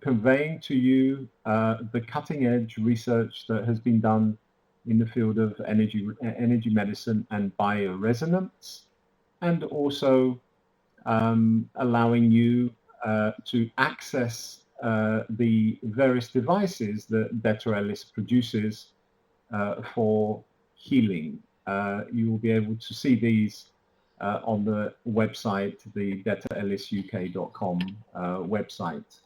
conveying to you the cutting-edge research that has been done in the field of energy medicine and bioresonance, and also allowing you to access the various devices that Dr. Ellis produces for healing. You will be able to see these on the website, the drellisuk.com website.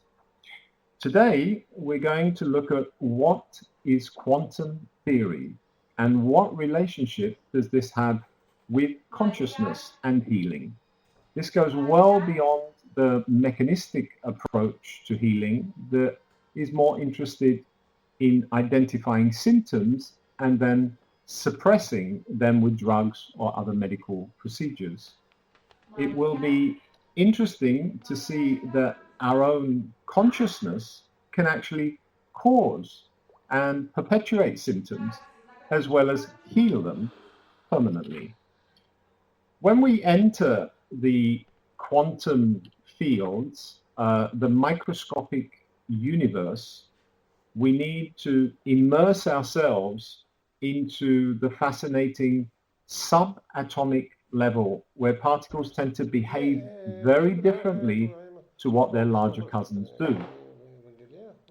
Today, we're going to look at what is quantum theory and what relationship does this have with consciousness and healing. This goes well beyond the mechanistic approach to healing that is more interested in identifying symptoms and then suppressing them with drugs or other medical procedures. It will be interesting to see that our own consciousness can actually cause and perpetuate symptoms as well as heal them permanently. When we enter the quantum fields, the microscopic universe, we need to immerse ourselves into the fascinating subatomic level where particles tend to behave very differently to what their larger cousins do.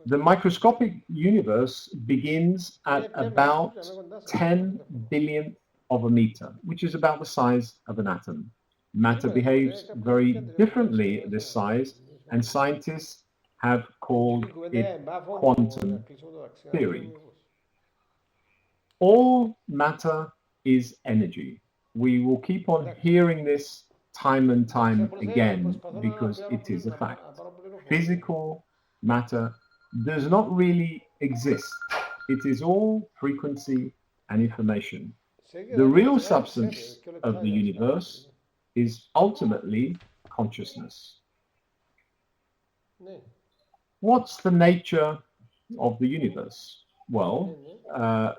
The microscopic universe begins at about 10 billionth of a meter, which is about the size of an atom. Matter behaves very differently at this size, and scientists have called it quantum theory. All matter is energy. We will keep on hearing this time and time again because it is a fact. Physical matter does not really exist. It is all frequency and information. The real substance of the universe is ultimately consciousness. What's the nature of the universe? Well,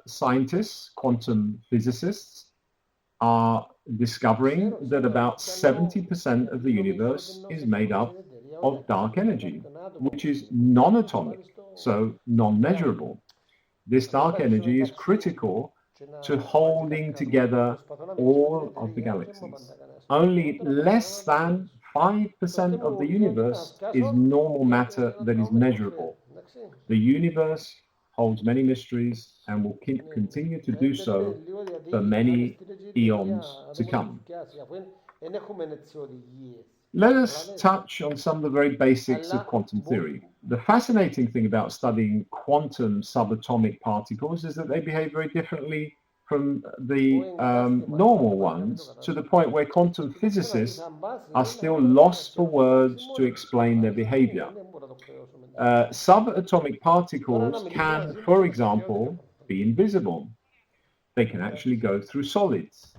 scientists, quantum physicists, are discovering that about 70% of the universe is made up of dark energy, which is non-atomic, so non-measurable. This dark energy is critical to holding together all of the galaxies. Only less than 5% of the universe is normal matter that is measurable. The universe holds many mysteries and will continue to do so for many eons to come. Let us touch on some of the very basics of quantum theory. The fascinating thing about studying quantum subatomic particles is that they behave very differently from the normal ones, to the point where quantum physicists are still lost for words to explain their behavior. Subatomic particles can, for example, be invisible. They can actually go through solids.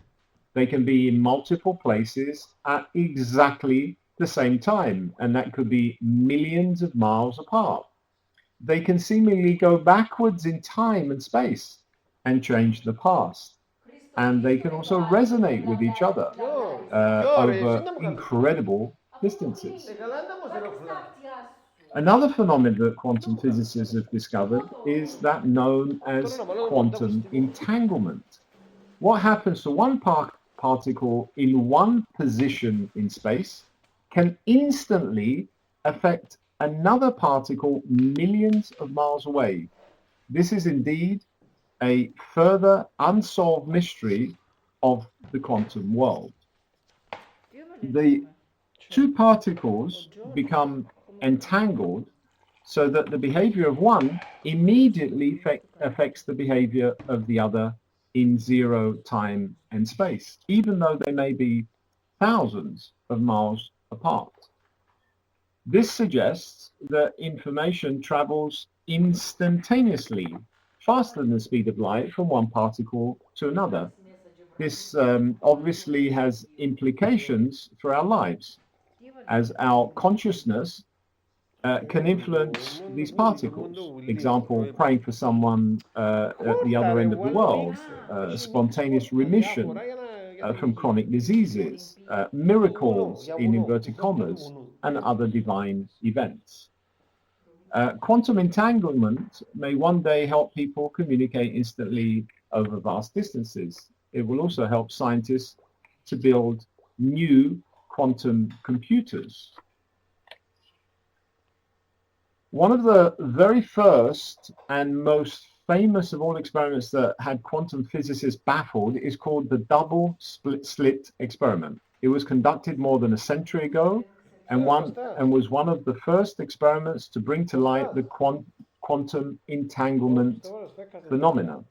They can be in multiple places at exactly the same time, and that could be millions of miles apart. They can seemingly go backwards in time and space and change the past. And they can also resonate with each other over incredible distances. Another phenomenon that quantum physicists have discovered is that known as quantum entanglement. What happens to one particle in one position in space can instantly affect another particle millions of miles away. This is indeed a further unsolved mystery of the quantum world. The two particles become entangled so that the behavior of one immediately affects the behavior of the other in zero time and space, even though they may be thousands of miles apart. This suggests that information travels instantaneously, faster than the speed of light, from one particle to another. This obviously has implications for our lives, as our consciousness can influence these particles. Example, praying for someone at the other end of the world, spontaneous remission from chronic diseases, miracles in inverted commas, and other divine events. Quantum entanglement may one day help people communicate instantly over vast distances. It will also help scientists to build new quantum computers. One of the very first and most famous of all experiments that had quantum physicists baffled is called the double slit experiment. It was conducted more than a century ago and was one of the first experiments to bring to light the quantum entanglement phenomena.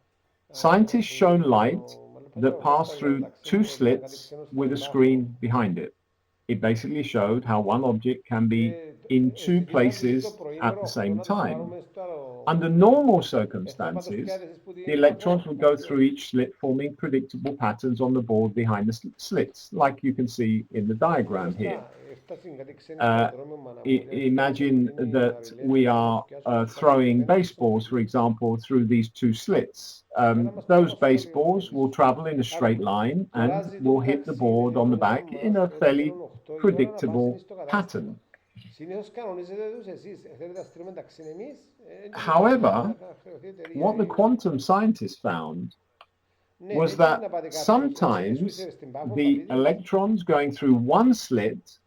Scientists shone light that passed through two slits with a screen behind it. It basically showed how one object can be in two places at the same time. Under normal circumstances, the electrons would go through each slit, forming predictable patterns on the board behind the slits, like you can see in the diagram here. Imagine that we are throwing baseballs, for example, through these two slits. Those baseballs will travel in a straight line and will hit the board on the back in a fairly predictable pattern. However, what the quantum scientists found was that sometimes the electrons going through one slit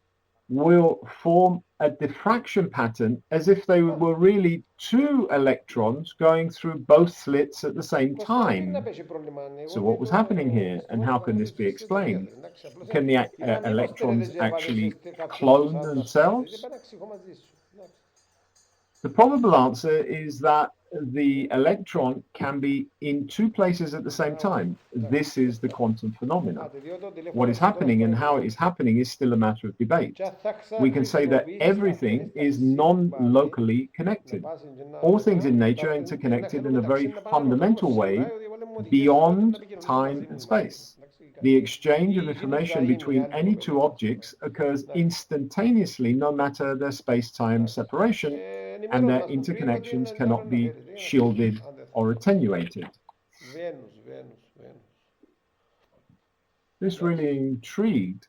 will form a diffraction pattern as if they were really two electrons going through both slits at the same time. So what was happening here, and how can this be explained? Can the electrons actually clone themselves? The probable answer is that the electron can be in two places at the same time. This is the quantum phenomena. What is happening and how it is happening is still a matter of debate. We can say that everything is non-locally connected. All things in nature are interconnected in a very fundamental way beyond time and space. The exchange of information between any two objects occurs instantaneously, no matter their space-time separation, and their interconnections cannot be shielded or attenuated. This really intrigued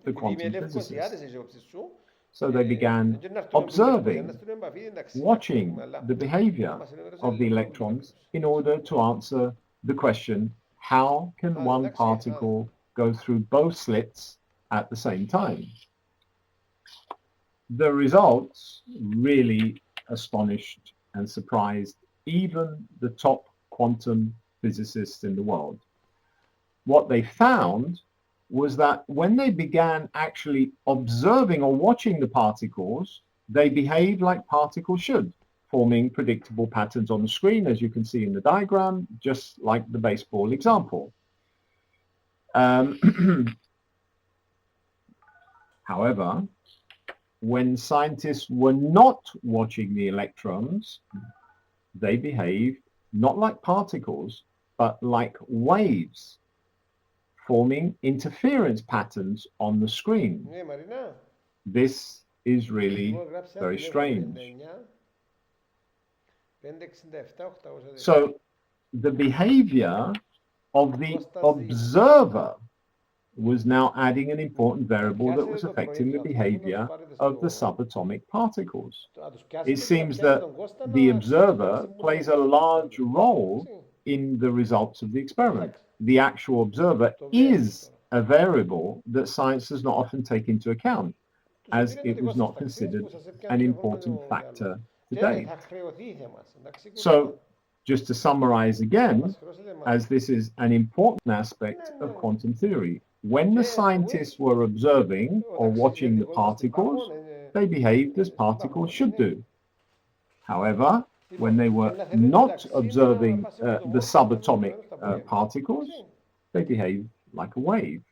the quantum physicists. So they began observing, watching the behavior of the electrons in order to answer the question, how can one particle go through both slits at the same time? The results really astonished and surprised even the top quantum physicists in the world. What they found was that when they began actually observing or watching the particles, they behaved like particles should, forming predictable patterns on the screen, as you can see in the diagram, just like the baseball example. However, when scientists were not watching the electrons, they behaved not like particles, but like waves, forming interference patterns on the screen. This is really very strange. So the behavior of the observer was now adding an important variable that was affecting the behavior of the subatomic particles. It seems that the observer plays a large role in the results of the experiment. The actual observer is a variable that science does not often take into account, as it was not considered an important factor to date. So, just to summarize again, as this is an important aspect of quantum theory, when the scientists were observing or watching the particles, they behaved as particles should do. However, when they were not observing the subatomic particles, they behaved like a wave,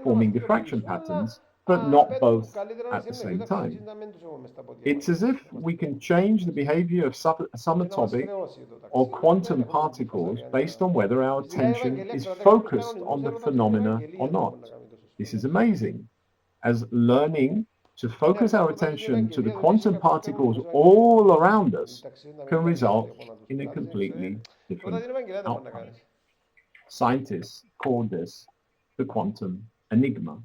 forming diffraction patterns, but not both at the same time. It's as if we can change the behavior of subatomic or quantum particles based on whether our attention is focused on the phenomena or not. This is amazing, as learning to focus our attention to the quantum particles all around us can result in a completely different outcome. Scientists call this the quantum enigma.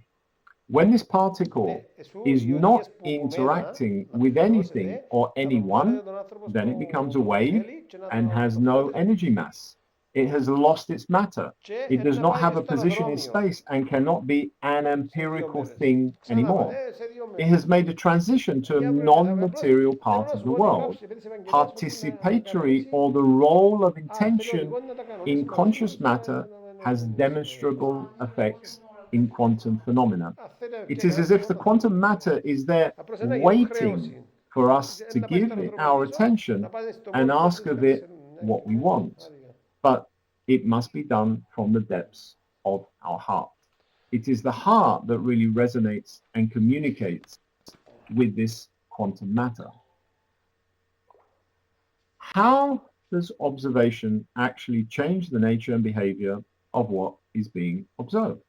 When this particle is not interacting with anything or anyone, then it becomes a wave and has no energy mass. It has lost its matter. It does not have a position in space and cannot be an empirical thing anymore. It has made a transition to a non-material part of the world, participatory, or the role of intention in conscious matter has demonstrable effects in quantum phenomena. It is as if the quantum matter is there waiting for us to give it our attention and ask of it what we want. But it must be done from the depths of our heart. It is the heart that really resonates and communicates with this quantum matter. How does observation actually change the nature and behavior of what is being observed?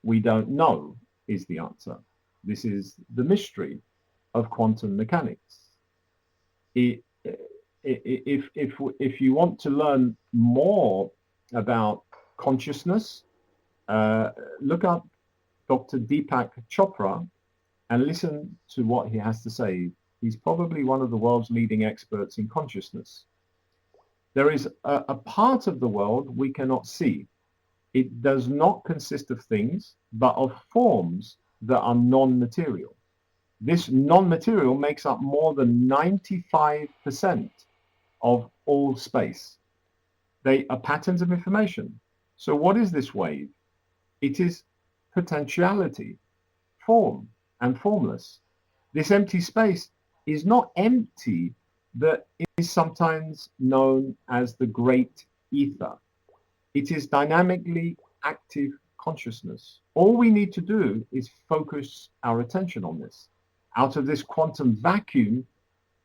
We don't know, is the answer. This is the mystery of quantum mechanics. If you want to learn more about consciousness, look up Dr. Deepak Chopra and listen to what he has to say. He's probably one of the world's leading experts in consciousness. There is a part of the world we cannot see. It does not consist of things, but of forms that are non-material. This non-material makes up more than 95% of all space. They are patterns of information. So what is this wave? It is potentiality, form and formless. This empty space is not empty, but is sometimes known as the great ether. It is dynamically active consciousness. All we need to do is focus our attention on this. Out of this quantum vacuum,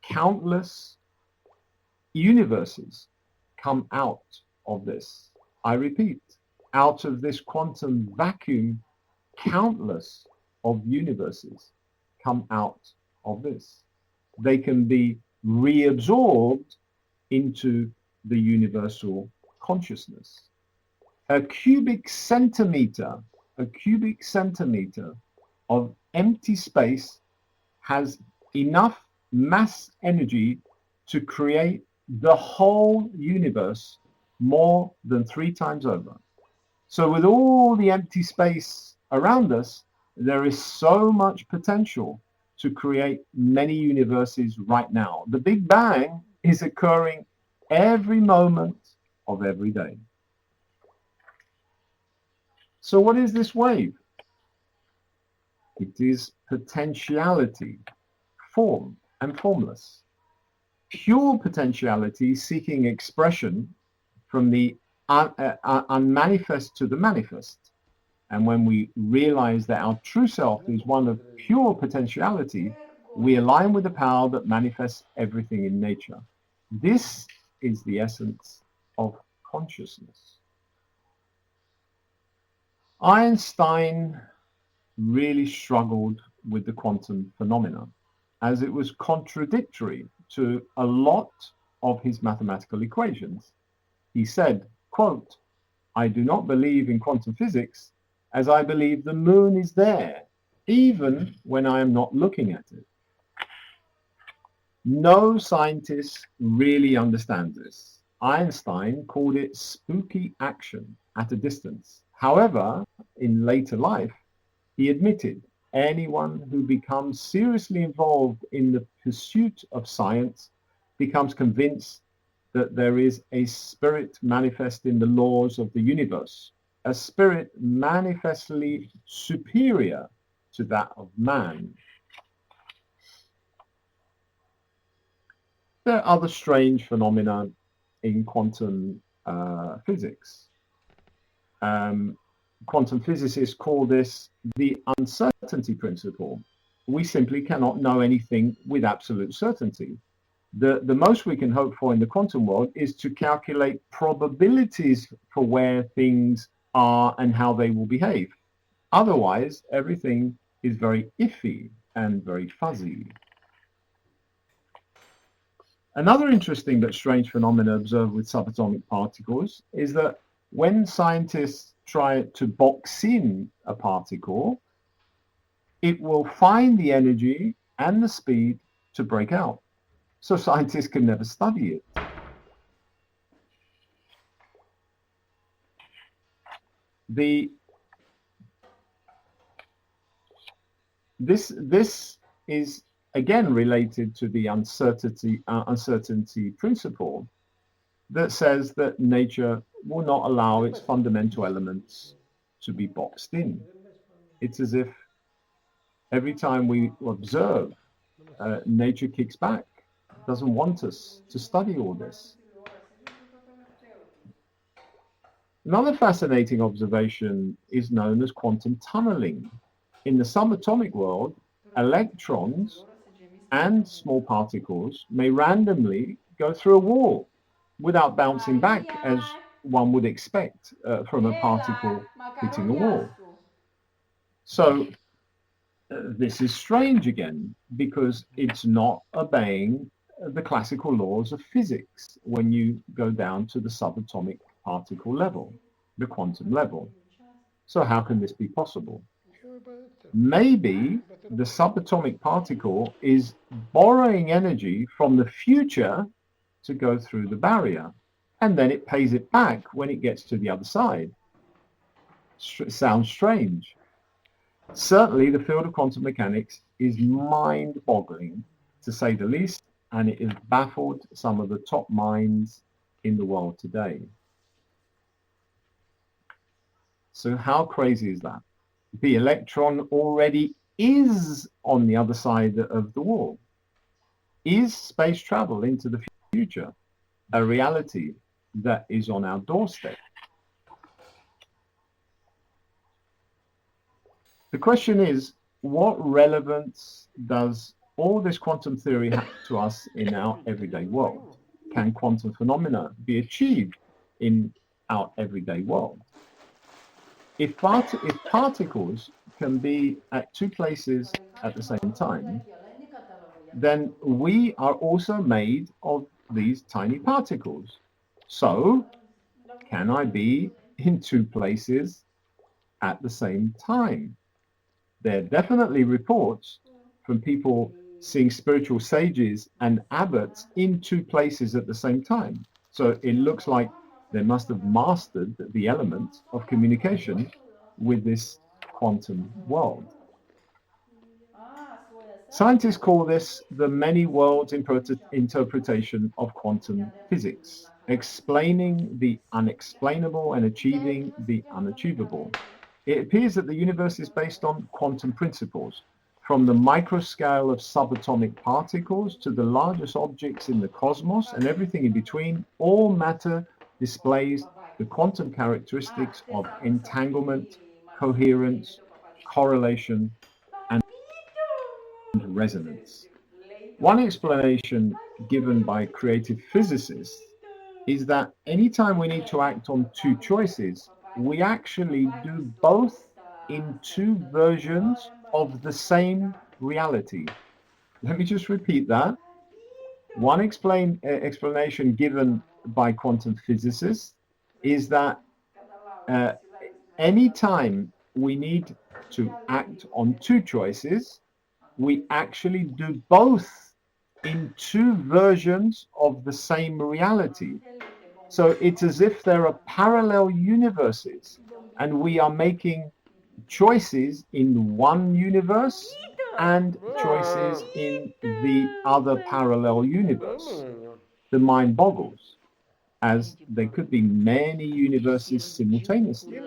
countless universes come out of this. I repeat, out of this quantum vacuum, countless of universes come out of this. They can be reabsorbed into the universal consciousness. A cubic centimeter of empty space has enough mass energy to create the whole universe more than 3 times over. So with all the empty space around us, there is so much potential to create many universes right now. The Big Bang is occurring every moment of every day. So what is this wave? It is potentiality, form and formless. Pure potentiality seeking expression from the unmanifest to the manifest. And when we realize that our true self is one of pure potentiality, we align with the power that manifests everything in nature. This is the essence of consciousness. Einstein really struggled with the quantum phenomena, as it was contradictory to a lot of his mathematical equations. He said, quote, "I do not believe in quantum physics as I believe the moon is there, even when I am not looking at it." No scientist really understands this. Einstein called it spooky action at a distance. However, in later life, he admitted anyone who becomes seriously involved in the pursuit of science becomes convinced that there is a spirit manifest in the laws of the universe, a spirit manifestly superior to that of man. There are other strange phenomena in quantum physics. Quantum physicists call this the uncertainty principle. We simply cannot know anything with absolute certainty. The most we can hope for in the quantum world is to calculate probabilities for where things are and how they will behave. Otherwise, everything is very iffy and very fuzzy. Another interesting but strange phenomenon observed with subatomic particles is that when scientists try to box in a particle, it will find the energy and the speed to break out. So scientists can never study it. This is again related to the uncertainty principle that says that nature will not allow its fundamental elements to be boxed in. It's as if every time we observe, nature kicks back, doesn't want us to study all this. Another fascinating observation is known as quantum tunneling. In the subatomic world, electrons and small particles may randomly go through a wall without bouncing back as one would expect from a particle hitting a wall. So this is strange again because it's not obeying the classical laws of physics when you go down to the subatomic particle level, the quantum level. So how can this be possible? Maybe the subatomic particle is borrowing energy from the future to go through the barrier, and then it pays it back when it gets to the other side. Sounds strange. Certainly, the field of quantum mechanics is mind-boggling, to say the least, and it has baffled some of the top minds in the world today. So how crazy is that? The electron already is on the other side of the wall. Is space travel into the future a reality that is on our doorstep? The question is, what relevance does all this quantum theory have to us in our everyday world? Can quantum phenomena be achieved in our everyday world? If particles can be at two places at the same time, then we are also made of these tiny particles. So, can I be in two places at the same time? There are definitely reports from people seeing spiritual sages and abbots in two places at the same time. So it looks like they must have mastered the element of communication with this quantum world. Scientists call this the many worlds interpretation of quantum physics, explaining the unexplainable and achieving the unachievable. It appears that the universe is based on quantum principles, from the microscale of subatomic particles to the largest objects in the cosmos and everything in between. All matter displays the quantum characteristics of entanglement, coherence, correlation, and resonance. One explanation given by creative physicists is that anytime we need to act on two choices, we actually do both in two versions of the same reality. Let me just repeat that. One explanation given by quantum physicists is that anytime we need to act on two choices, we actually do both in two versions of the same reality. So it's as if there are parallel universes and we are making choices in one universe and choices in the other parallel universe. The mind boggles, as there could be many universes simultaneously.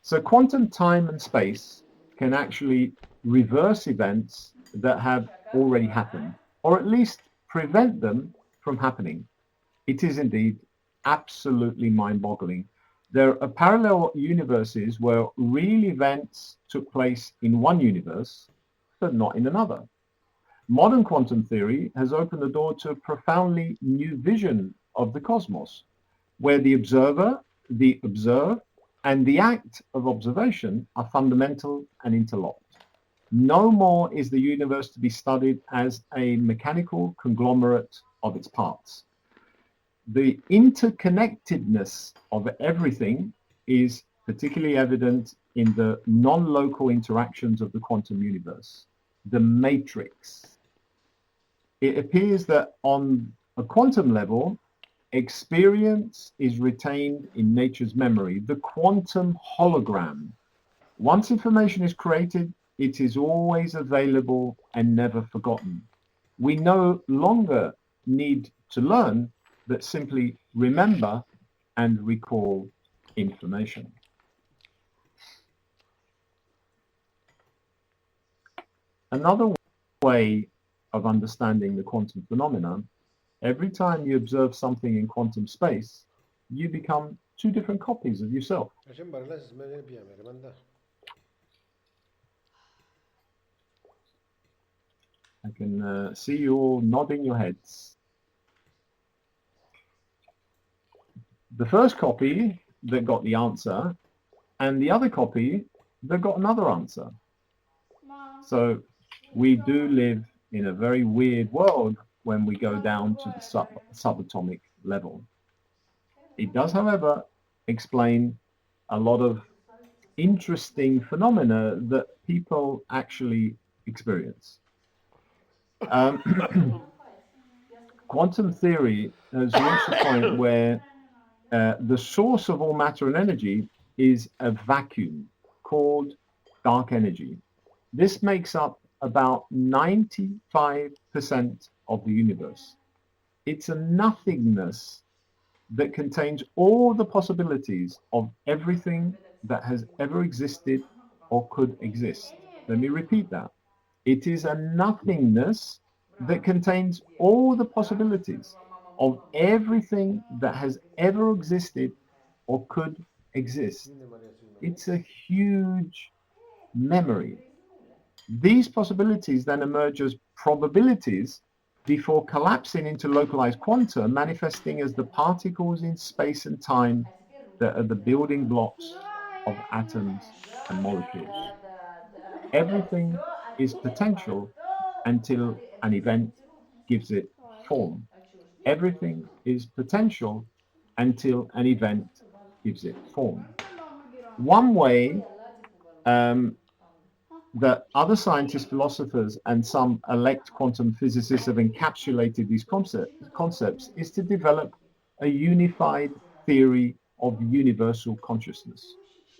So quantum time and space can actually reverse events that have already happened, or at least prevent them from happening. It is indeed absolutely mind-boggling. There are parallel universes where real events took place in one universe, but not in another. Modern quantum theory has opened the door to a profoundly new vision of the cosmos, where the observer, the observed, and the act of observation are fundamental and interlocked. No more is the universe to be studied as a mechanical conglomerate of its parts. The interconnectedness of everything is particularly evident in the non-local interactions of the quantum universe, the matrix. It appears that on a quantum level, experience is retained in nature's memory, the quantum hologram. Once information is created, it is always available and never forgotten. We no longer need to learn, but simply remember and recall information. Another way of understanding the quantum phenomenon, every time you observe something in quantum space, you become two different copies of yourself. I can see you all nodding your heads. The first copy that got the answer, and the other copy that got another answer. So we do live in a very weird world when we go down to the subatomic level. It does, however, explain a lot of interesting phenomena that people actually experience. Quantum theory has reached a point where the source of all matter and energy is a vacuum called dark energy. This makes up about 95% of the universe. It's a nothingness that contains all the possibilities of everything that has ever existed or could exist. Let me repeat that. It is a nothingness that contains all the possibilities of everything that has ever existed or could exist. It's a huge memory. These possibilities then emerge as probabilities before collapsing into localized quanta, manifesting as the particles in space and time that are the building blocks of atoms and molecules. Everything is potential until an event gives it form. Everything is potential until an event gives it form. One way that other scientists, philosophers, and some elect quantum physicists have encapsulated these concepts is to develop a unified theory of universal consciousness.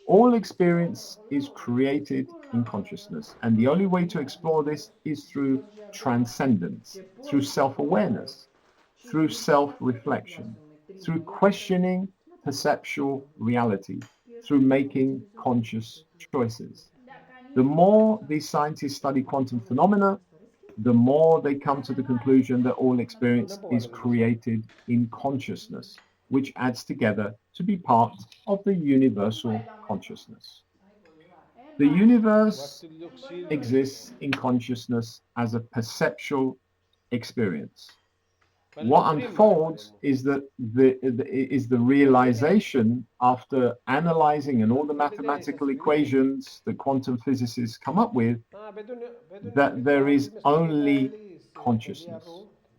All experience is created in consciousness, and the only way to explore this is through transcendence, through self-awareness, through self-reflection, through questioning perceptual reality, through making conscious choices. The more these scientists study quantum phenomena, the more they come to the conclusion that all experience is created in consciousness, which adds together to be part of the universal consciousness. The universe exists in consciousness as a perceptual experience. What unfolds is that the realization, after analyzing and all the mathematical equations that quantum physicists come up with, that there is only consciousness.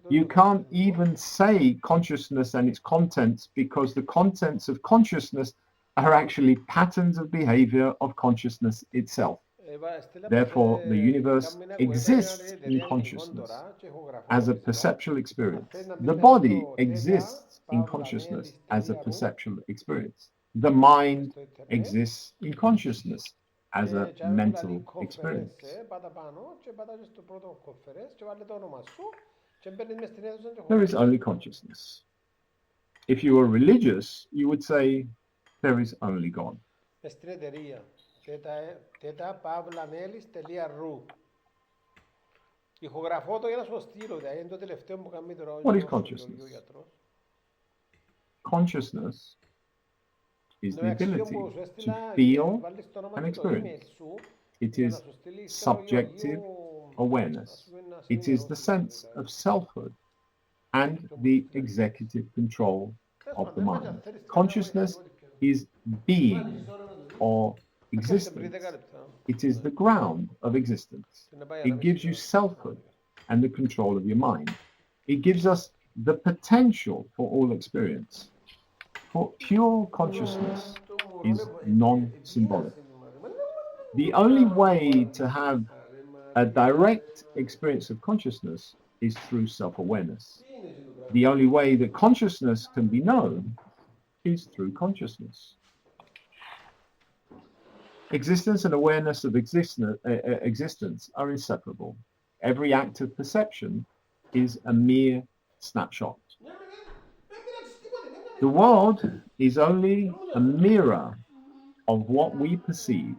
You can't even say consciousness and its contents, because the contents of consciousness are actually patterns of behavior of consciousness itself. Therefore, the universe exists in consciousness as a perceptual experience. The body exists in consciousness as a perceptual experience. The mind exists in consciousness as a mental experience. There is only consciousness. If you were religious, you would say there is only God. What is consciousness? Consciousness is the ability to feel and experience. It is subjective awareness. It is the sense of selfhood and the executive control of the mind. Consciousness is being or existence. It is the ground of existence. It gives you selfhood and the control of your mind. It gives us the potential for all experience. For pure consciousness is non-symbolic. The only way to have a direct experience of consciousness is through self-awareness. The only way that consciousness can be known is through consciousness. Existence and awareness of existence are inseparable. Every act of perception is a mere snapshot. The world is only a mirror of what we perceive,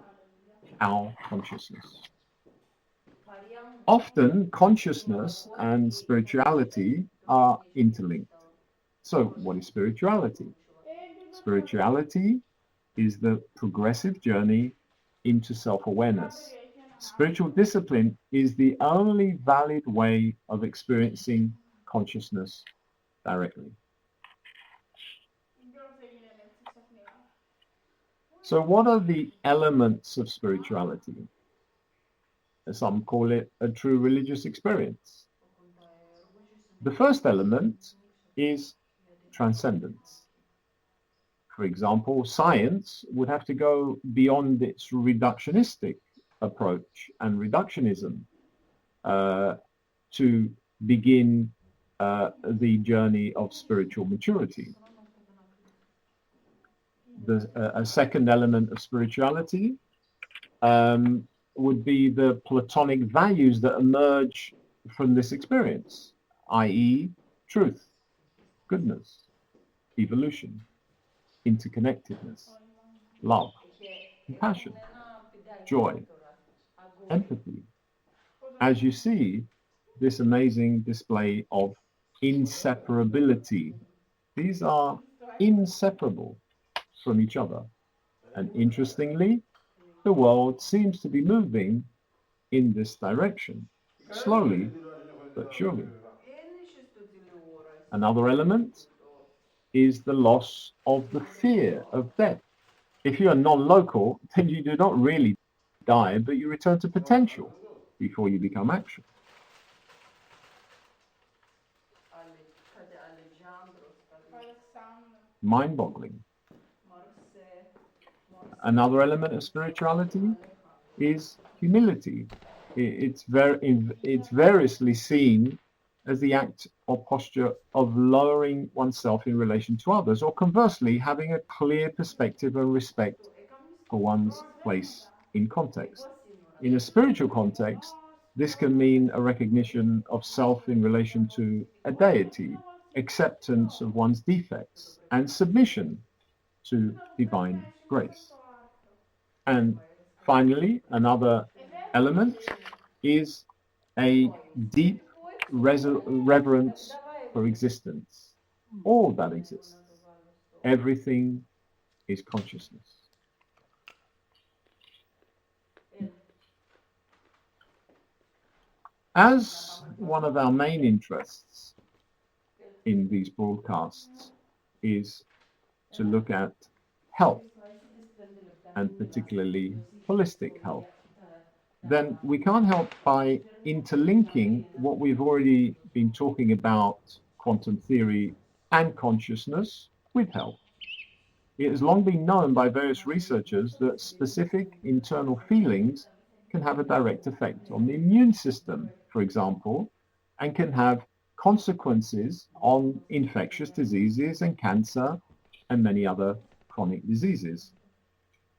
our consciousness. Often, consciousness and spirituality are interlinked. So, what is spirituality? Spirituality is the progressive journey into self-awareness. Spiritual discipline is the only valid way of experiencing consciousness directly. So what are the elements of spirituality? Some call it a true religious experience. The first element is transcendence. For example, science would have to go beyond its reductionistic approach and reductionism to begin the journey of spiritual maturity. A second element of spirituality would be the Platonic values that emerge from this experience, i.e., truth, goodness, evolution, interconnectedness, love, compassion, joy, empathy. As you see, this amazing display of inseparability. These are inseparable from each other. And interestingly, the world seems to be moving in this direction, slowly but surely. Another element is the loss of the fear of death. If you are non-local, then you do not really die, but you return to potential before you become action. Mind-boggling. Another element of spirituality is humility. It's variously seen as the act or posture of lowering oneself in relation to others, or conversely, having a clear perspective and respect for one's place in context. In a spiritual context, this can mean a recognition of self in relation to a deity, acceptance of one's defects, and submission to divine grace. And finally, another element is a deep reverence for existence. All that exists. Everything is consciousness. As one of our main interests in these broadcasts is to look at health, and particularly holistic health, then we can't help by interlinking what we've already been talking about, quantum theory and consciousness, with health. It has long been known by various researchers that specific internal feelings can have a direct effect on the immune system, for example, and can have consequences on infectious diseases and cancer and many other chronic diseases.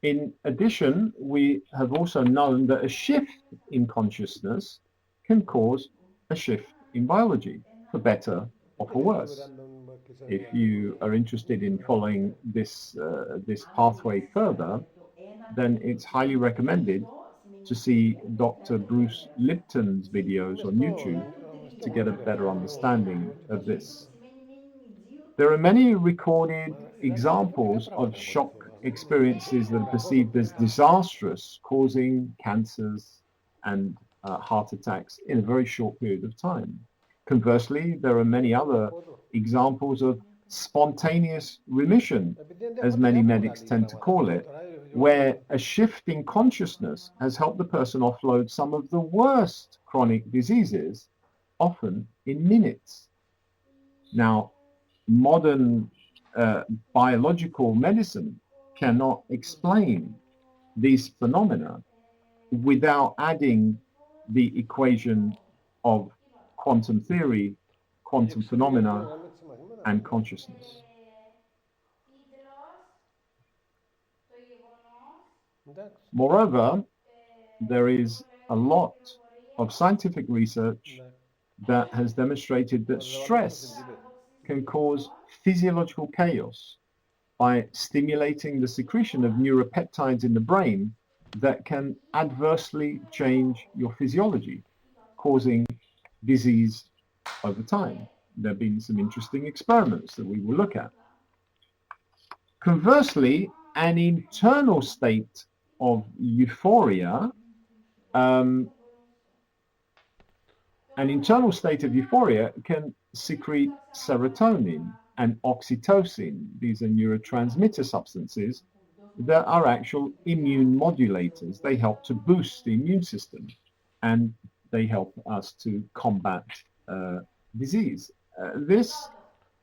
In addition, we have also known that a shift in consciousness can cause a shift in biology, for better or for worse. If you are interested in following this pathway further, then it's highly recommended to see Dr. Bruce Lipton's videos on YouTube to get a better understanding of this. There are many recorded examples of shock experiences that are perceived as disastrous, causing cancers and heart attacks in a very short period of time. Conversely, there are many other examples of spontaneous remission, as many medics tend to call it, where a shift in consciousness has helped the person offload some of the worst chronic diseases, often in minutes. Now, modern biological medicine cannot explain these phenomena without adding the equation of quantum theory, quantum phenomena, and consciousness. Moreover, there is a lot of scientific research that has demonstrated that stress can cause physiological chaos by stimulating the secretion of neuropeptides in the brain that can adversely change your physiology, causing disease over time. There have been some interesting experiments that we will look at. Conversely, an internal state of euphoria, um, an internal state of euphoria can secrete serotonin and oxytocin. These are neurotransmitter substances that are actual immune modulators. They help to boost the immune system and they help us to combat disease. This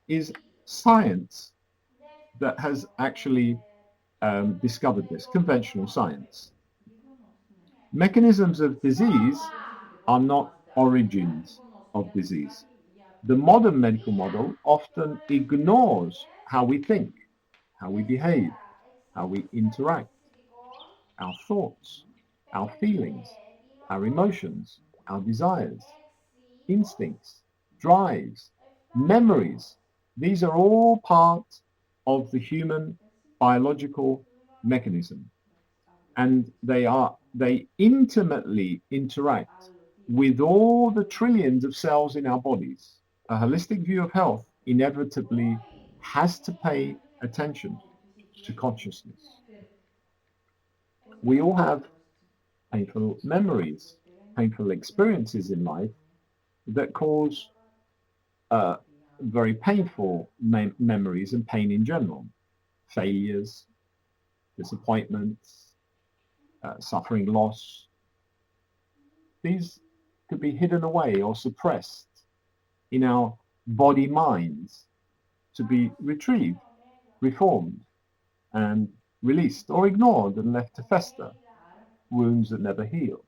is science that has actually discovered this, conventional science. Mechanisms of disease are not origins of disease. The modern medical model often ignores how we think, how we behave, how we interact, our thoughts, our feelings, our emotions, our desires, instincts, drives, memories. These are all part of the human biological mechanism, and they intimately interact with all the trillions of cells in our bodies. A holistic view of health inevitably has to pay attention to consciousness. We all have painful memories, painful experiences in life that cause uh, very painful memories and pain in general. Failures, disappointments, suffering loss. These could be hidden away or suppressed in our body minds to be retrieved, reformed, and released, or ignored and left to fester, wounds that never heal.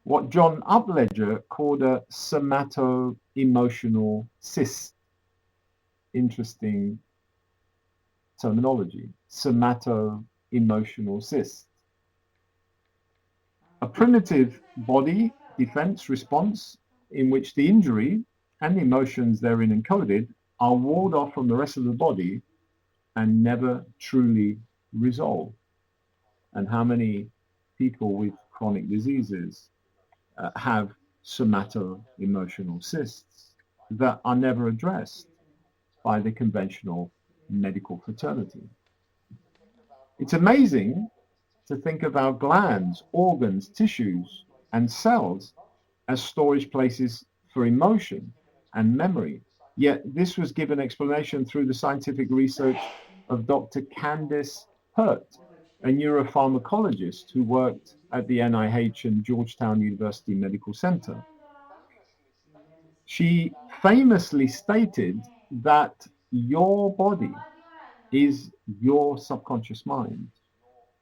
What John Upledger called a somato-emotional cyst. Interesting terminology. Somato-emotional cyst. A primitive body defense response in which the injury and the emotions therein encoded are walled off from the rest of the body and never truly resolved. And how many people with chronic diseases have somato-emotional cysts that are never addressed by the conventional medical fraternity? It's amazing to think of our glands, organs, tissues, and cells as storage places for emotion and memory. Yet this was given explanation through the scientific research of Dr. Candice Hurt, a neuropharmacologist who worked at the NIH and Georgetown University Medical Center. She famously stated that your body is your subconscious mind.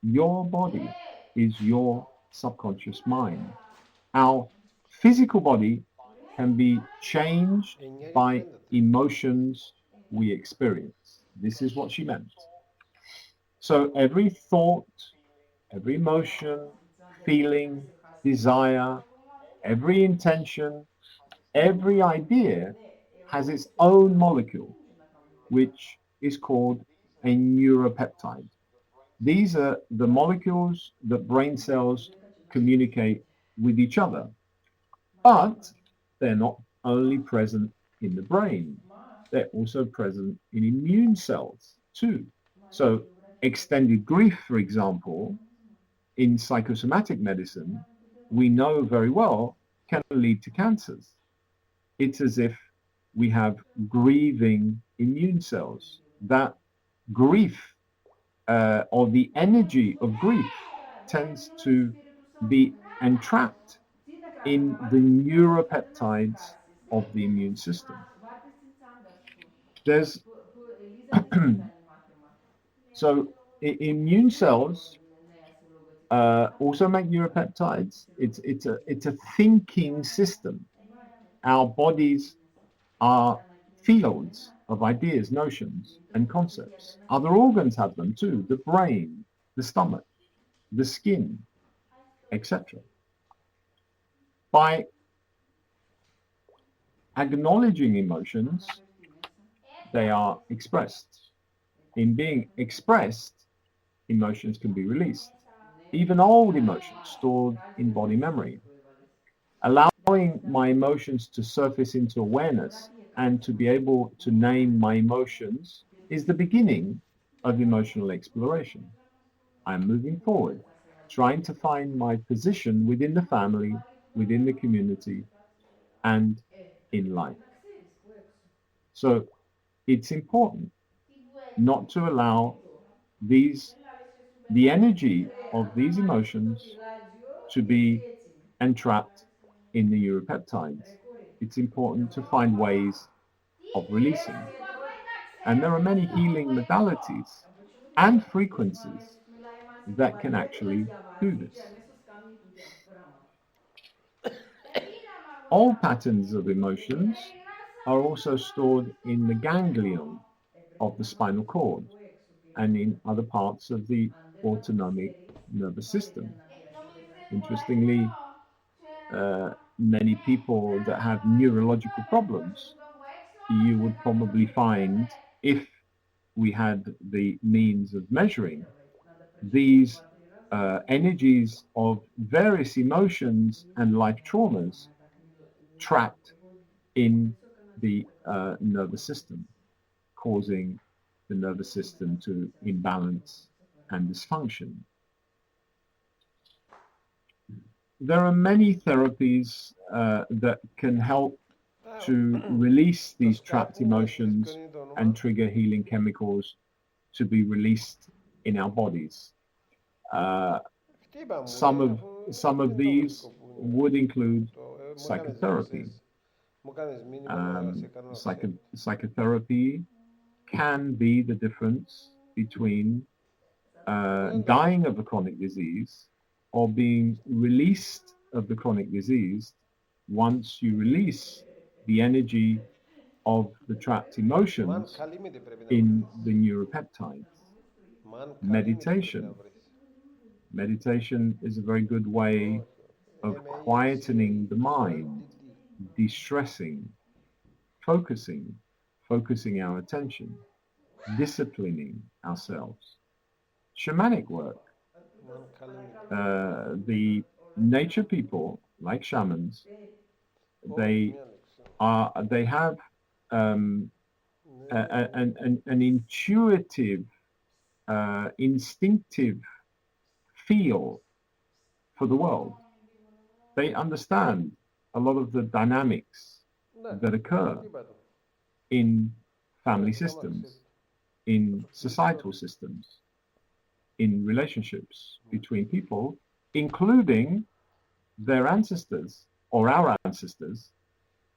Your body is your subconscious mind. Our physical body can be changed by emotions we experience. This is what she meant. So every thought, every emotion, feeling, desire, every intention, every idea has its own molecule, which is called a neuropeptide. These are the molecules that brain cells communicate with each other, but they're not only present in the brain, they're also present in immune cells too. So extended grief, for example, in psychosomatic medicine, we know very well can lead to cancers. It's as if we have grieving immune cells. That grief or the energy of grief tends to be entrapped in the neuropeptides of the immune system. There's So immune cells also make neuropeptides. It's a thinking system. Our bodies are fields of ideas, notions, and concepts. Other organs have them too: the brain, the stomach, the skin, etc. By acknowledging emotions, they are expressed. In being expressed, emotions can be released. Even old emotions stored in body memory. Allowing my emotions to surface into awareness and to be able to name my emotions is the beginning of emotional exploration. I'm moving forward, trying to find my position within the family, within the community, and in life. So it's important not to allow these the energy of these emotions to be entrapped in the neuropeptides. It's important to find ways of releasing. And there are many healing modalities and frequencies that can actually do this. All patterns of emotions are also stored in the ganglion of the spinal cord and in other parts of the autonomic nervous system. Interestingly, many people that have neurological problems, you would probably find, if we had the means of measuring these energies of various emotions and life traumas trapped in the nervous system, causing the nervous system to imbalance and dysfunction. There are many therapies that can help to release these trapped emotions and trigger healing chemicals to be released in our bodies. Uh, some of some of these would include psychotherapy. Psychotherapy can be the difference between dying of a chronic disease or being released of the chronic disease once you release the energy of the trapped Man emotions Kalimi de in Prebenabres. the neuropeptides. Man Kalimi de Meditation. Prebenabres. Meditation is a very good way Oh, of quietening the mind, MACHDD. de-stressing, focusing, focusing our attention, disciplining ourselves. Shamanic work. Man Kalimi de Prebenabres. The nature people, like shamans, Oh, they Alex. they have um, an intuitive, instinctive feel for the world. They understand a lot of the dynamics Da, that occur di bado. in family Yes, I'm accept. systems, in Victor. societal systems, in relationships between people, including their ancestors or our ancestors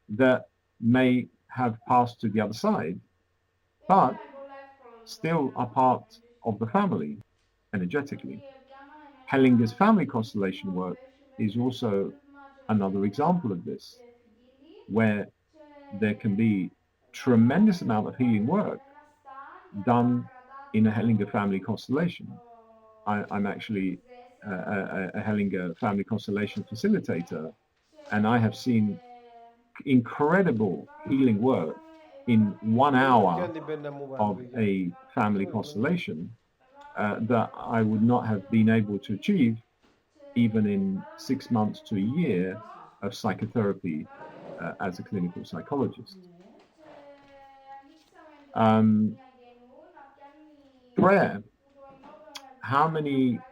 that may have passed to the other side, but still are part of the family energetically. Hellinger's family constellation work is also another example of this, where there can be tremendous amount of healing work done in a Hellinger family constellation. I'm actually a Hellinger family constellation facilitator, and I have seen incredible healing work in 1 hour Can depend on mobile of video. a family constellation that I would not have been able to achieve even in 6 months to a year of psychotherapy as a clinical psychologist. Um, Prayer. How many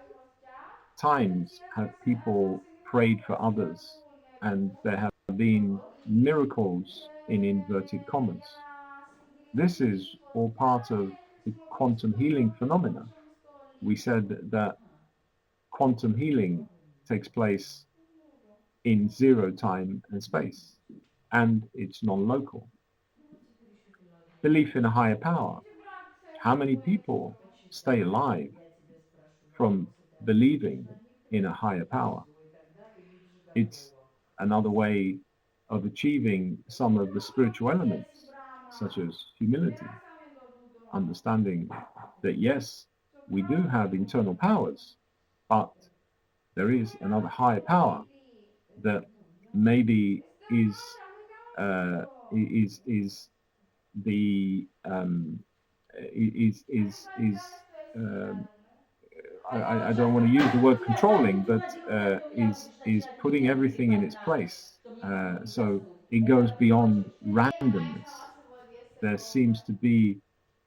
times have people prayed for others and there have been miracles in inverted commas? This is all part of the quantum healing phenomena. We said that quantum healing takes place in zero time and space, and it's non-local. Belief in a higher power. How many people stay alive from believing in a higher power. It's another way of achieving some of the spiritual elements, such as humility, understanding that yes, we do have internal powers, but there is another higher power that maybe is the is I don't want to use the word controlling, but is putting everything in its place. So it goes beyond randomness. There seems to be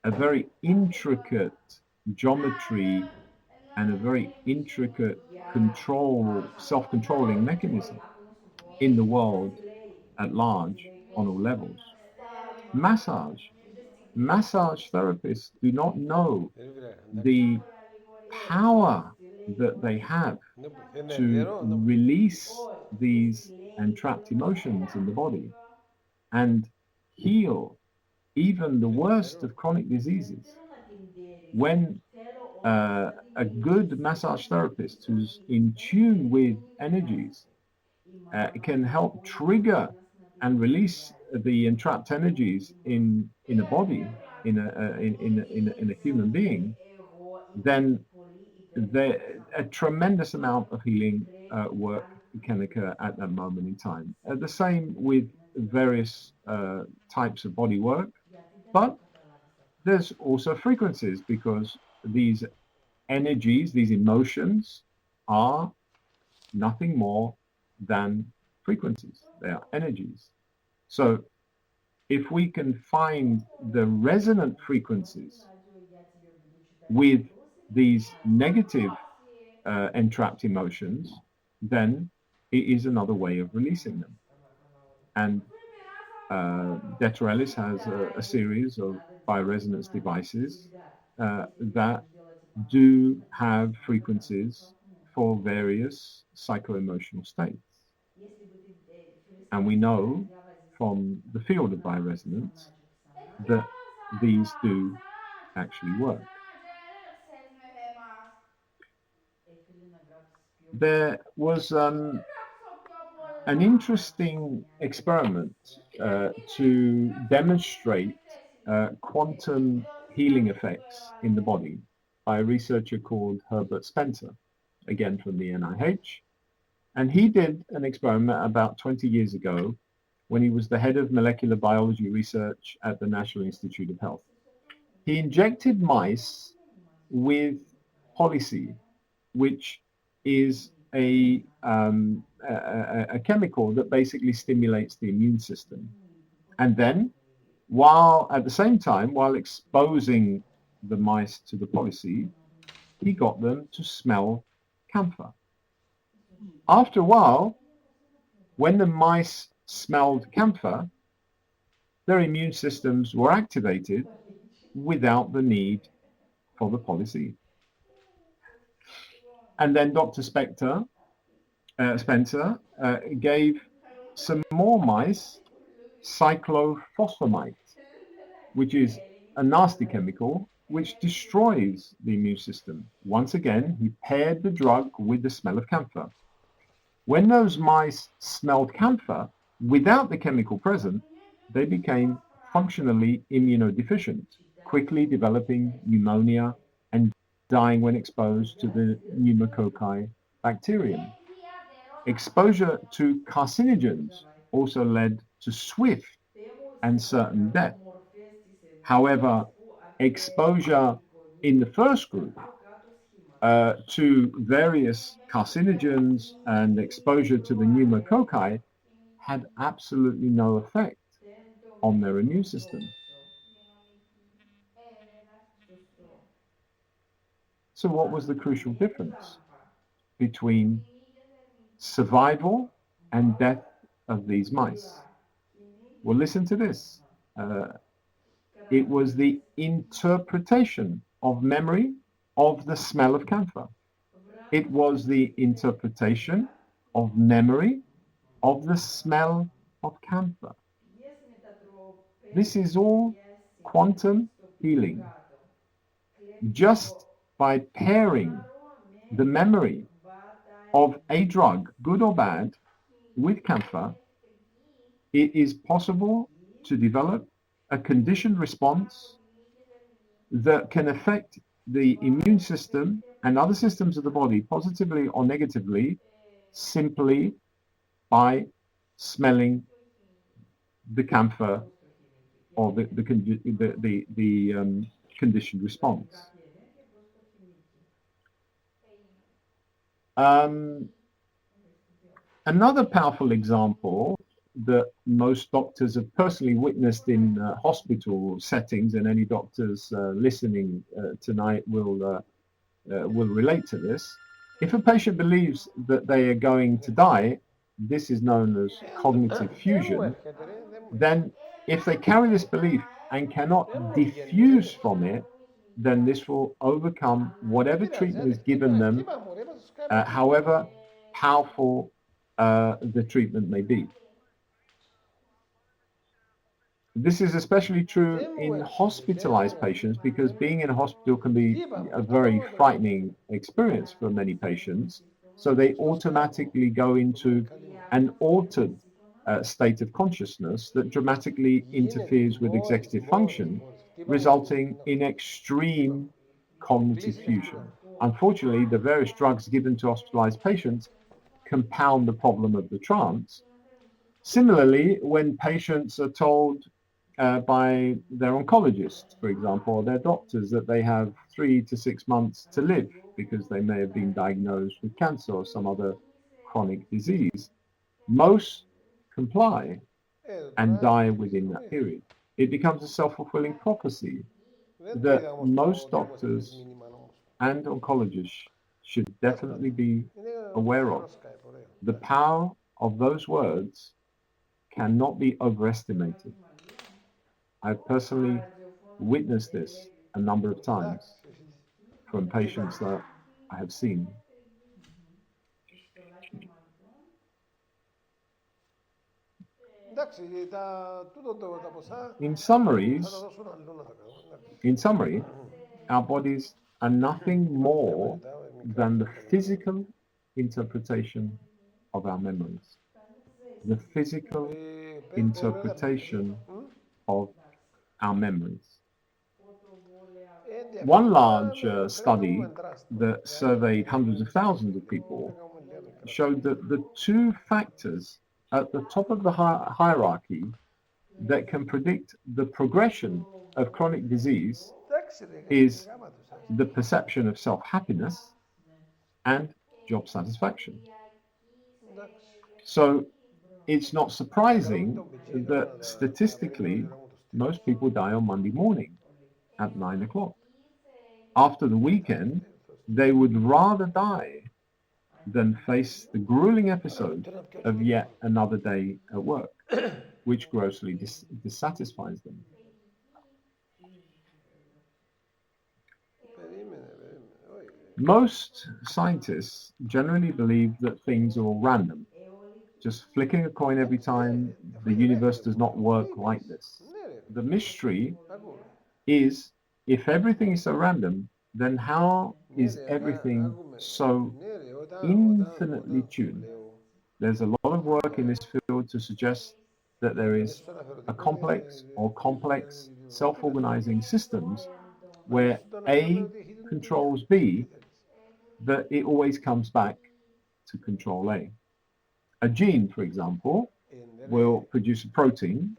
a very intricate geometry and a very intricate self-controlling mechanism in the world at large on all levels. Massage. Massage therapists do not know the power that they have to release these entrapped emotions in the body and heal even the worst of chronic diseases. When a good massage therapist who's in tune with energies can help trigger and release the entrapped energies in a body, in a human being, then a tremendous amount of healing work can occur at that moment in time. The same with various types of body work, but there's also frequencies because these energies, these emotions are nothing more than frequencies. They are energies. So if we can find the resonant frequencies with these negative entrapped emotions, then it is another way of releasing them. And Detralis has a series of bioresonance devices that do have frequencies for various psycho-emotional states. And we know from the field of bioresonance that these do actually work. There was an interesting experiment to demonstrate quantum healing effects in the body by a researcher called Herbert Spencer, again from the NIH. And he did an experiment about 20 years ago when he was the head of molecular biology research at the National Institute of Health. He injected mice with polyseed, which is a chemical that basically stimulates the immune system. And then, while at the same time, while exposing the mice to the polyseed, he got them to smell camphor. After a while, when the mice smelled camphor, their immune systems were activated without the need for the polyseed. And then Dr. Spencer gave some more mice cyclophosphamide, which is a nasty chemical which destroys the immune system. Once again, he paired the drug with the smell of camphor. When those mice smelled camphor without the chemical present, they became functionally immunodeficient, quickly developing pneumonia and dying when exposed to the pneumococci bacterium. Exposure to carcinogens also led to swift and certain death. However, exposure in the first group to various carcinogens and exposure to the pneumococci had absolutely no effect on their immune system. So what was the crucial difference between survival and death of these mice? Well, listen to this. It was the interpretation of memory of the smell of camphor. It was the interpretation of memory of the smell of camphor. This is all quantum healing. just by pairing the memory of a drug, good or bad, with camphor, it is possible to develop a conditioned response that can affect the immune system and other systems of the body positively or negatively simply by smelling the camphor or the conditioned response. Another powerful example that most doctors have personally witnessed in hospital settings, and any doctors listening tonight will relate to this. If a patient believes that they are going to die, this is known as cognitive fusion. Then, if they carry this belief and cannot diffuse from it, then this will overcome whatever treatment is given them, however powerful the treatment may be. This is especially true in hospitalized patients because being in a hospital can be a very frightening experience for many patients. So they automatically go into an altered state of consciousness that dramatically interferes with executive function, resulting in extreme cognitive fusion. Unfortunately, the various drugs given to hospitalized patients compound the problem of the trance. Similarly, when patients are told by their oncologists, for example, or their doctors, that they have 3 to 6 months to live because they may have been diagnosed with cancer or some other chronic disease, most comply and die within that period. It becomes a self-fulfilling prophecy that most doctors and oncologists should definitely be aware of. The power of those words cannot be overestimated. I've personally witnessed this a number of times from patients that I have seen. In summary, our bodies are nothing more than the physical interpretation of our memories. The physical interpretation of our memories. One large study that surveyed hundreds of thousands of people showed that the two factors at the top of the hierarchy that can predict the progression of chronic disease is the perception of self-happiness and job satisfaction. So it's not surprising that statistically most people die on Monday morning at 9 o'clock. After the weekend, they would rather die than face the grueling episode of yet another day at work, which grossly dissatisfies them. Most scientists generally believe that things are all random. Just flicking a coin every time, the universe does not work like this. The mystery is, if everything is so random, then how is everything so infinitely tuned? There's a lot of work in this field to suggest that there is a complex or complex self-organizing systems where A controls B, that it always comes back to control A. A gene, for example, will produce a protein,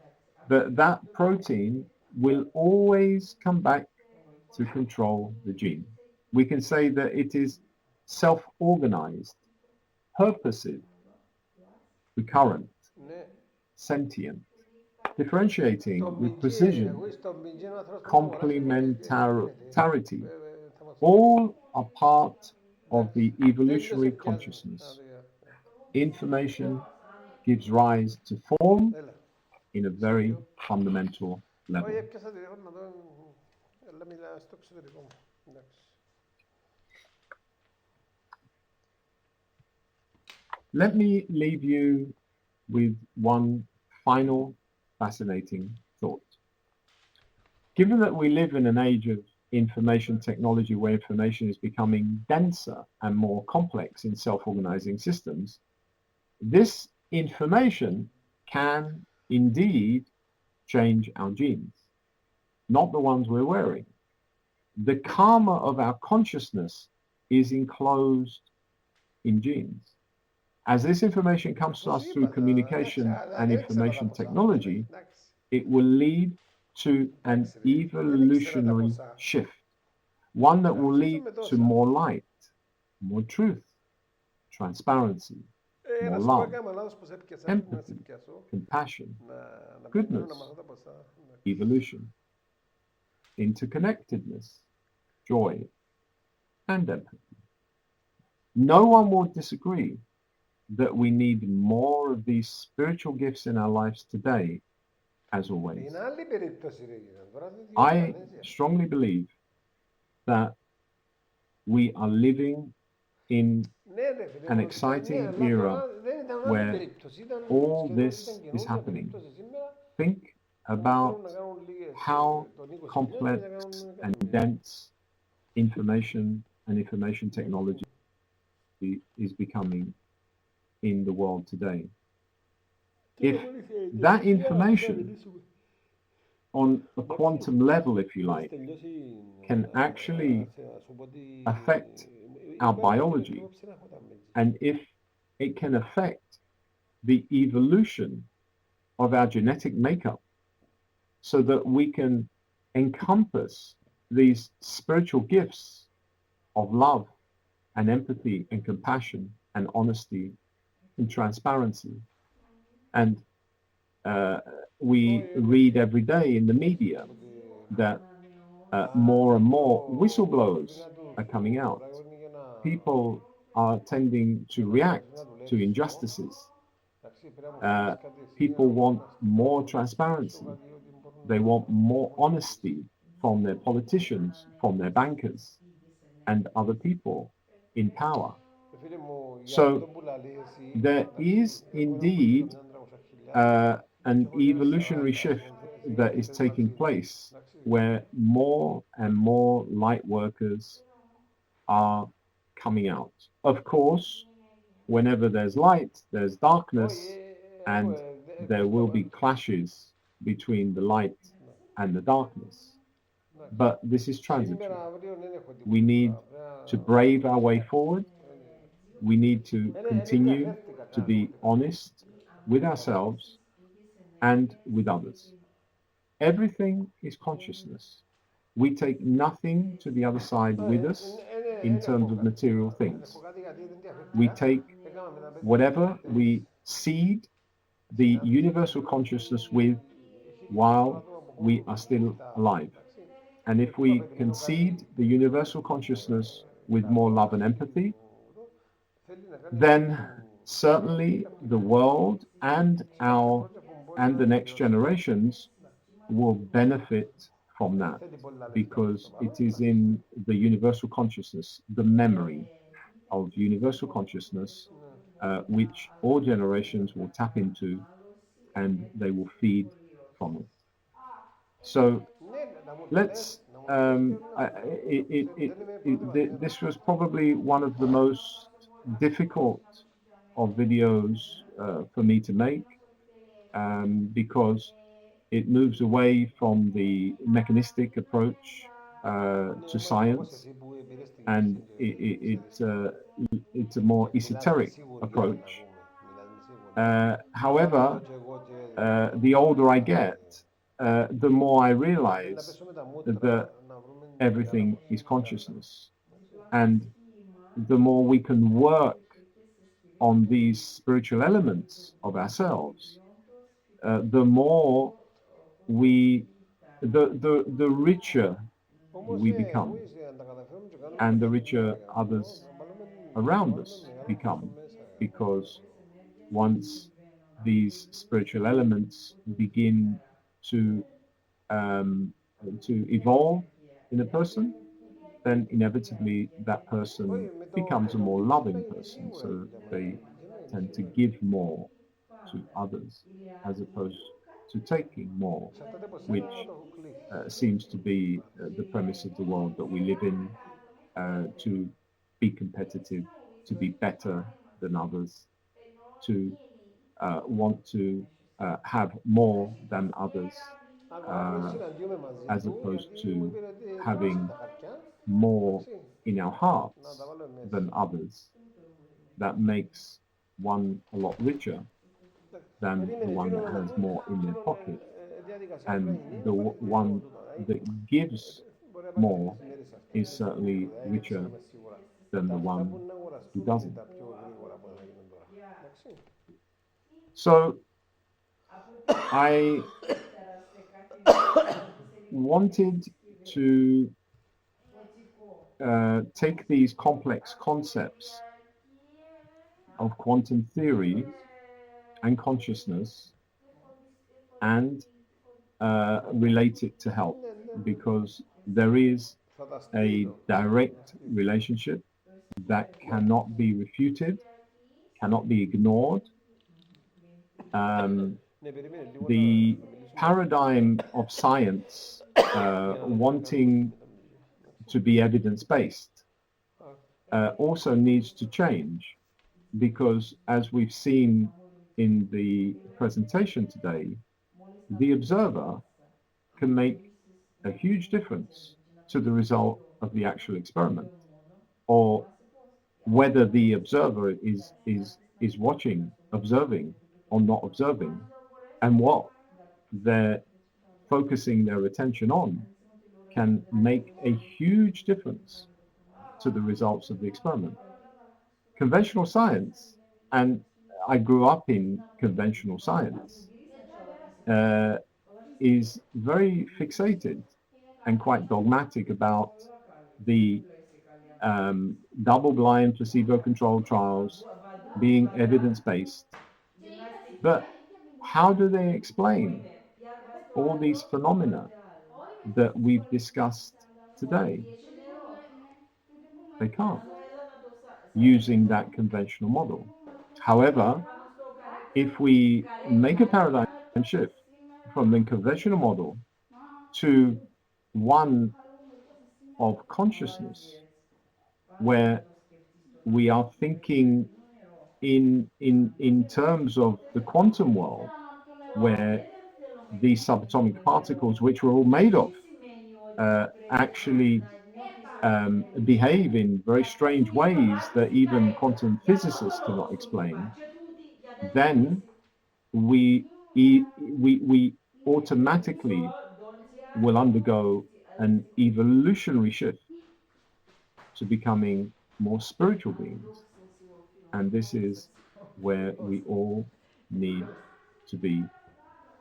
but that protein will always come back to control the gene. We can say that it is self-organized, purposive, recurrent, sentient, differentiating with precision, complementarity. All are part of the evolutionary consciousness. Information gives rise to form in a very fundamental level. Let me leave you with one final fascinating thought. Given that we live in an age of information technology, where information is becoming denser and more complex in self-organizing systems, this information can indeed change our genes, not the ones we're wearing. The karma of our consciousness is enclosed in genes. As this information comes to us through communication and information technology, it will lead to an evolutionary shift, one that will lead to more light, more truth, transparency, more Να σου πω love, έκανα λάθος που σε έπιασα, να σε empathy, πιάσω, compassion, να πούμε τα goodness, μαθήματα ποσά. evolution, interconnectedness, joy, and empathy. No one will disagree that we need more of these spiritual gifts in our lives today, as always. Είναι άλλη περίπτωση ρε κύριε, τώρα δεν I διαφανές. strongly believe that we are living in Ναι ρε φίλε, an ναι, exciting αλλά era τώρα δεν ήταν άλλη where περίπτωση, ήταν all σχεδόν this ήταν is καινούργια happening. περίπτωση σήμερα Think που μπορούν about να κάνουν λίγες how των 20 χιλιάδων complex να κάνουν and εκατομμύρια. dense information and information technology is becoming in the world today. If that information on a quantum level, if you like, can actually affect our biology, and if it can affect the evolution of our genetic makeup so that we can encompass these spiritual gifts of love and empathy and compassion and honesty and transparency. And we read every day in the media that more and more whistleblowers are coming out. People are tending to react to injustices. People want more transparency. They want more honesty from their politicians, from their bankers, and other people in power. So there is indeed an evolutionary shift that is taking place where more and more light workers are coming out. Of course, whenever there's light, there's darkness, and there will be clashes between the light and the darkness. But this is transitory. We need to brave our way forward. We need to continue to be honest with ourselves and with others. Everything is consciousness. We take nothing to the other side with us in terms of material things. We take whatever we seed the universal consciousness with while we are still alive. And if we can seed the universal consciousness with more love and empathy, then certainly the world and the next generations will benefit from that, because it is in the universal consciousness, the memory of universal consciousness, which all generations will tap into, and they will feed from it. So let's this was probably one of the most difficult of videos for me to make, because it moves away from the mechanistic approach to science, and it's a more esoteric approach. However, the older I get, the more I realize that everything is consciousness, and the more we can work on these spiritual elements of ourselves, the more the richer we become, and the richer others around us become, because once these spiritual elements begin to evolve in a person, then inevitably that person becomes a more loving person. So they tend to give more to others as opposed to taking more, Σε αυτό δεν which το έχω κλείσει. seems to be the premise of the world that we live in, to be competitive, to be better than others, to want to have more than others, Ακόμα πριν συναντιούμε μαζί as του, opposed γιατί μου to είπε ότι δώσε having τα χαρτιά, more εντάξει, in our να τα hearts βάλω μέσα. than others. That makes one a lot richer than the Περίμενε, one that has more in their pocket. διαδικασία And πλαϊνή, να the πάρει τηλέφωνο one του τώρα. that gives Μπορεί να πάρει more τις μέρες αυτές. is certainly Δεν richer ξέρουμε σίγουρα. than Τα the αυτά one που να who αγοραστούν είναι doesn't. τα πιο γρήγορα που θα γίνουν τώρα. Εντάξει. So I wanted to take these complex concepts of quantum theory and consciousness and relate it to health, because there is Θα τα a στείλω. direct relationship that cannot be refuted, cannot be ignored. Ναι, περίμενε λίγο The να μιλήσουμε. paradigm of science wanting to be evidence based also needs to change, because as we've seen in the presentation today, the observer can make a huge difference to the result of the actual experiment, or whether the observer is watching, observing, or not observing, and what they're focusing their attention on can make a huge difference to the results of the experiment. Conventional science, and I grew up in conventional science, is very fixated and quite dogmatic about the double-blind placebo-controlled trials being evidence-based. But how do they explain all these phenomena that we've discussed today? They can't, using that conventional model. However, if we make a paradigm shift from the conventional model to one of consciousness, where we are thinking in terms of the quantum world, where these subatomic particles, which we're all made of, actually behave in very strange ways that even quantum physicists cannot explain, then we we automatically will undergo an evolutionary shift to becoming more spiritual beings. And this is where we all need to be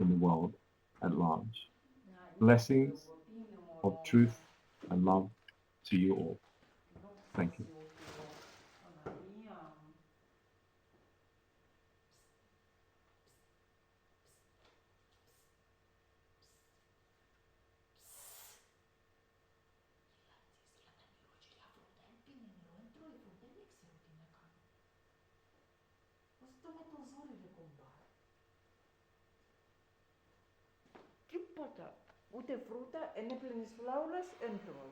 in the world at large. Blessings of truth and love to you all. Thank you. Τίποτα. Ούτε φρούτα, εν έπλαινες φλάουλας, εν τρώω.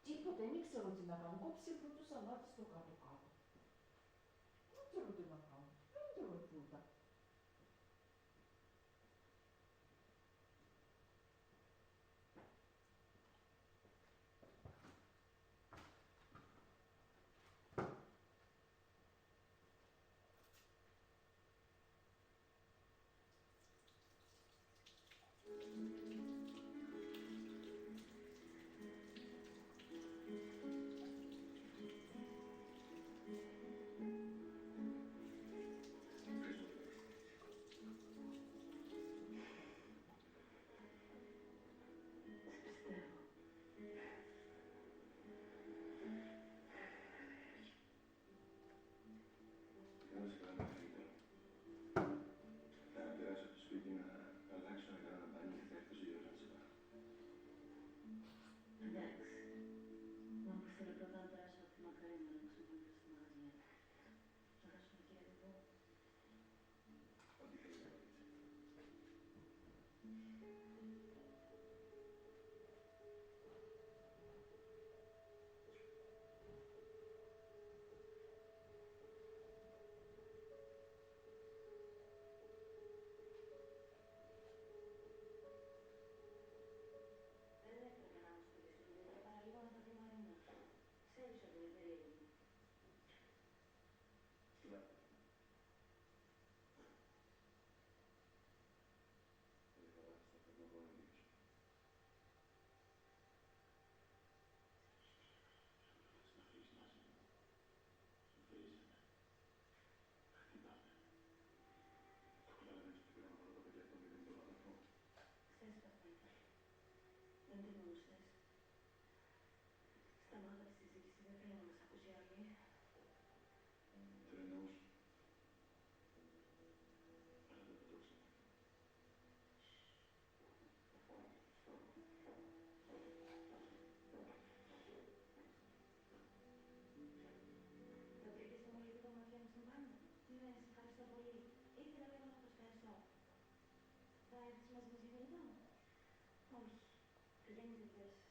Τίποτα, δεν ξέρω τι να κάνω. Κόψε φρούτο σαλάτι στο κάτω-κάτω. Δεν ξέρω τι να κάνω. Δεν τρώω φρούτα. lindides